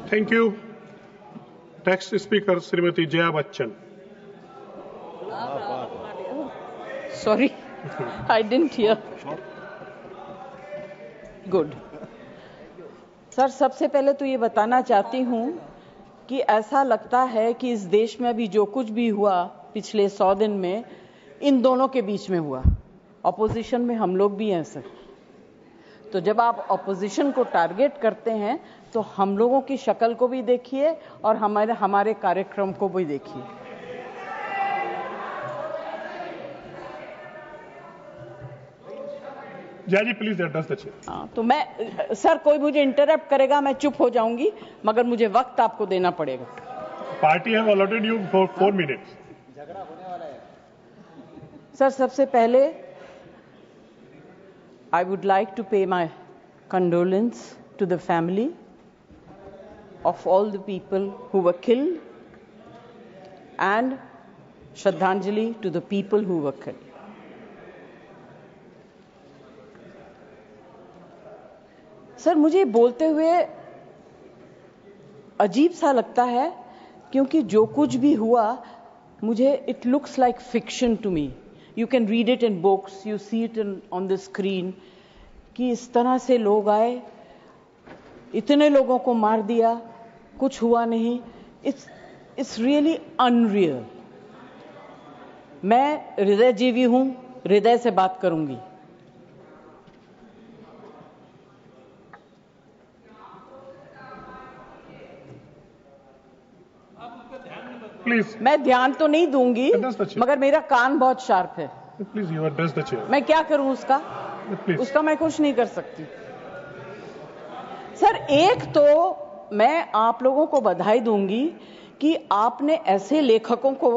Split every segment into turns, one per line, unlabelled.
Thank you. Next speaker, Srimati Jaya Bachchan.
Sorry, I didn't hear. Good. Sir, सबसे पहले तो ये बताना चाहती हूँ कि ऐसा लगता है कि इस देश में अभी जो कुछ भी हुआ पिछले 100 दिन में इन दोनों के बीच में हुआ। ऑपोजिशन में हम लोग भी हैं सर। तो जब आप ऑपोजिशन को टारगेट करते हैं तो हम लोगों की शक्ल को भी देखिए और हमारे कार्यक्रम को भी देखिए।
जय जी, प्लीज एड्रेस द चेयर।
हाँ, तो मैं सर, कोई मुझे इंटरप्ट करेगा मैं चुप हो जाऊंगी, मगर मुझे वक्त आपको देना पड़ेगा।
Party have allotted you for 4 minutes।
झगड़ा होने वाला है।
सर, सबसे पहले I would like to pay my condolence to the family of all the people who were killed and Shraddhanjali to the people who were killed. Sir, मुझे बोलते हुए अजीब सा लगता है क्योंकि जो कुछ भी हुआ मुझे it looks like fiction to me. You can read it in books, you see it on the screen कि इस तरह से लोग आए, इतने लोगों को मार दिया, कुछ हुआ नहीं। It's really unreal. मैं हृदयजीवी हूं, हृदय से बात करूंगी।
प्लीज।
मैं ध्यान तो नहीं दूंगी, मगर मेरा कान बहुत शार्प है।
Please you address the chair.
मैं क्या करूं उसका? उसका मैं कुछ नहीं कर सकती। सर, एक तो मैं आप लोगों को बधाई दूंगी कि आपने ऐसे लेखकों को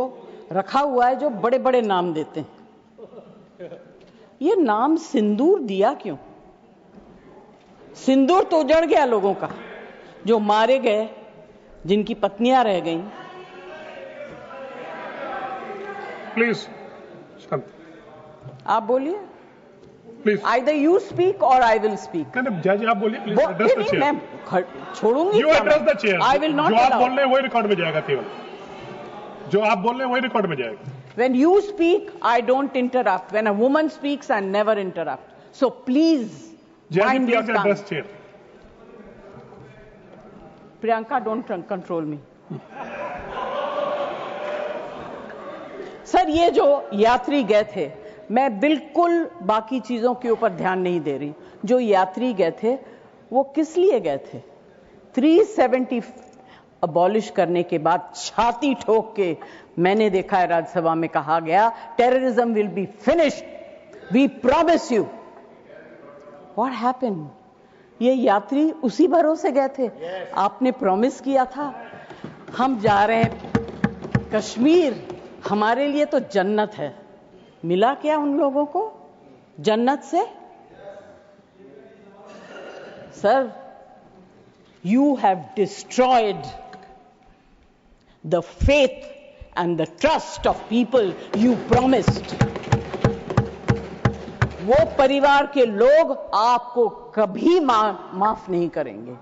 रखा हुआ है जो बड़े बड़े नाम देते हैं। ये नाम सिंदूर दिया क्यों? सिंदूर तो उजड़ गया लोगों का, जो मारे गए, जिनकी पत्नियां रह गईं।
प्लीज
आप बोलिए।
Please.
Either you speak or I will speak.
नहीं, जज आप बोलिए, प्लीज एड्रेस द चेयर।
मैं छोड़ूंगी।
You address the chair.
I will not
जो आप
allow.
बोल रहे हैं वही रिकॉर्ड में जाएगा। केवल जो आप बोल रहे हैं वही रिकॉर्ड में जाएगा।
When you speak, I don't interrupt. When a woman speaks, I never interrupt. So please mind your
please
tongue.
Address chair.
Priyanka, don't control me. Sir, ये जो यात्री गए थे, मैं बिल्कुल बाकी चीजों के ऊपर ध्यान नहीं दे रही। जो यात्री गए थे वो किस लिए गए थे? 370 अबॉलिश करने के बाद छाती ठोक के मैंने देखा है राज्यसभा में कहा गया, terrorism will be finished, we promise you. What happened? ये यात्री उसी भरोसे गए थे। आपने प्रॉमिस किया था हम जा रहे हैं कश्मीर, हमारे लिए तो जन्नत है। मिला क्या उन लोगों को जन्नत से? Sir, you have destroyed the faith and the trust of people you promised. वो परिवार के लोग आपको कभी माफ नहीं करेंगे।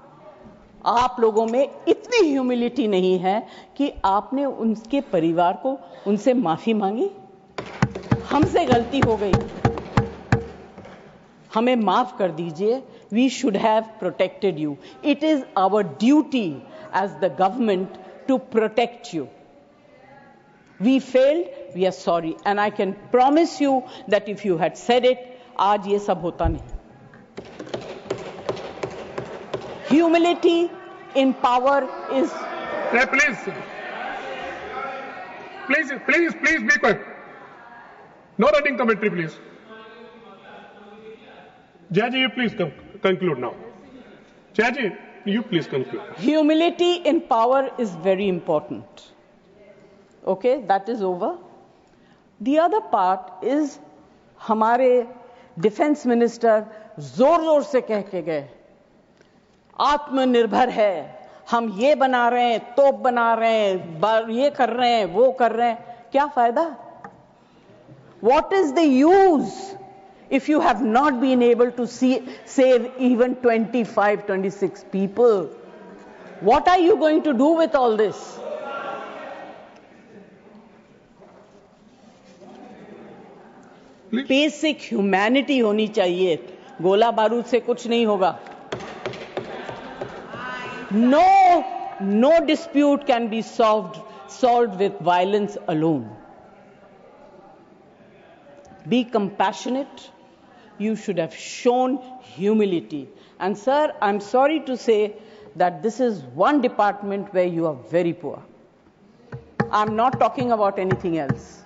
आप लोगों में इतनी ह्यूमिलिटी नहीं है कि आपने उनके परिवार को उनसे माफी मांगी। हमसे गलती हो गई, हमें माफ कर दीजिए। We should have protected you. It is our duty as the government to protect you. We failed, we are sorry, and I can promise you that if you had said it, आज ये सब होता नहीं। Humility in power is.
Please be quiet. No running commentary, please. Jayaji, you please conclude now. Jayaji, you please conclude.
Humility in power is very important. Okay, that is over. The other part is हमारे defence minister जोर जोर से कह के गए आत्मनिर्भर है, हम ये बना रहे हैं, तोप बना रहे हैं, ये कर रहे हैं, वो कर रहे हैं। क्या फायदा? What is the use if you have not been able to save even 25, 26 people? What are you going to do with all this? Basic humanity होनी चाहिए. गोला बारूद से कुछ नहीं होगा. No dispute can be solved with violence alone. Be compassionate. You should have shown humility. And sir, I'm sorry to say that this is one department where you are very poor. I'm not talking about anything else.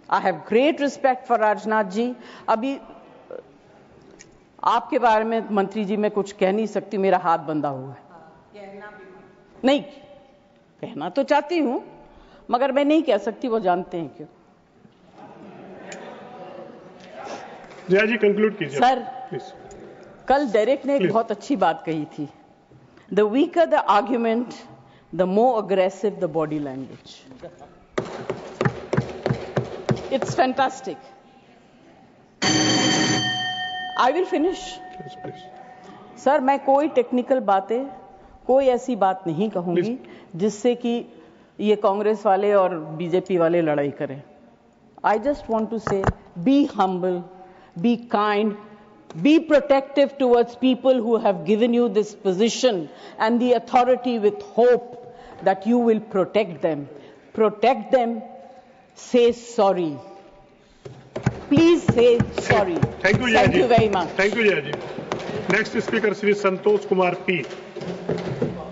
I have great respect for Rajnath ji. अभी आपके बारे में मंत्री जी मैं कुछ कह नहीं सकती, मेरा हाथ बंधा हुआ है. नहीं कहना तो चाहती हूं, मगर मैं नहीं कह सकती, वो जानते हैं क्यों.
जया जी कंक्लूड कीजिए
सर.
प्लीज.
कल डेरेक ने एक बहुत अच्छी बात कही थी. The weaker the argument, the more aggressive the body language. It's fantastic. I will finish.
Please.
Sir, मैं कोई टेक्निकल बातें, कोई ऐसी बात नहीं कहूंगी जिससे कि ये कांग्रेस वाले और बीजेपी वाले लड़ाई करें. I just want to say, be humble, be kind, be protective towards people who have given you this position and the authority with hope that you will protect them. Protect them. Say sorry. Please say sorry.
Thank you, Jaya ji.
Thank you very much.
Thank you, Jaya ji. Next speaker, Shri Santosh Kumar P.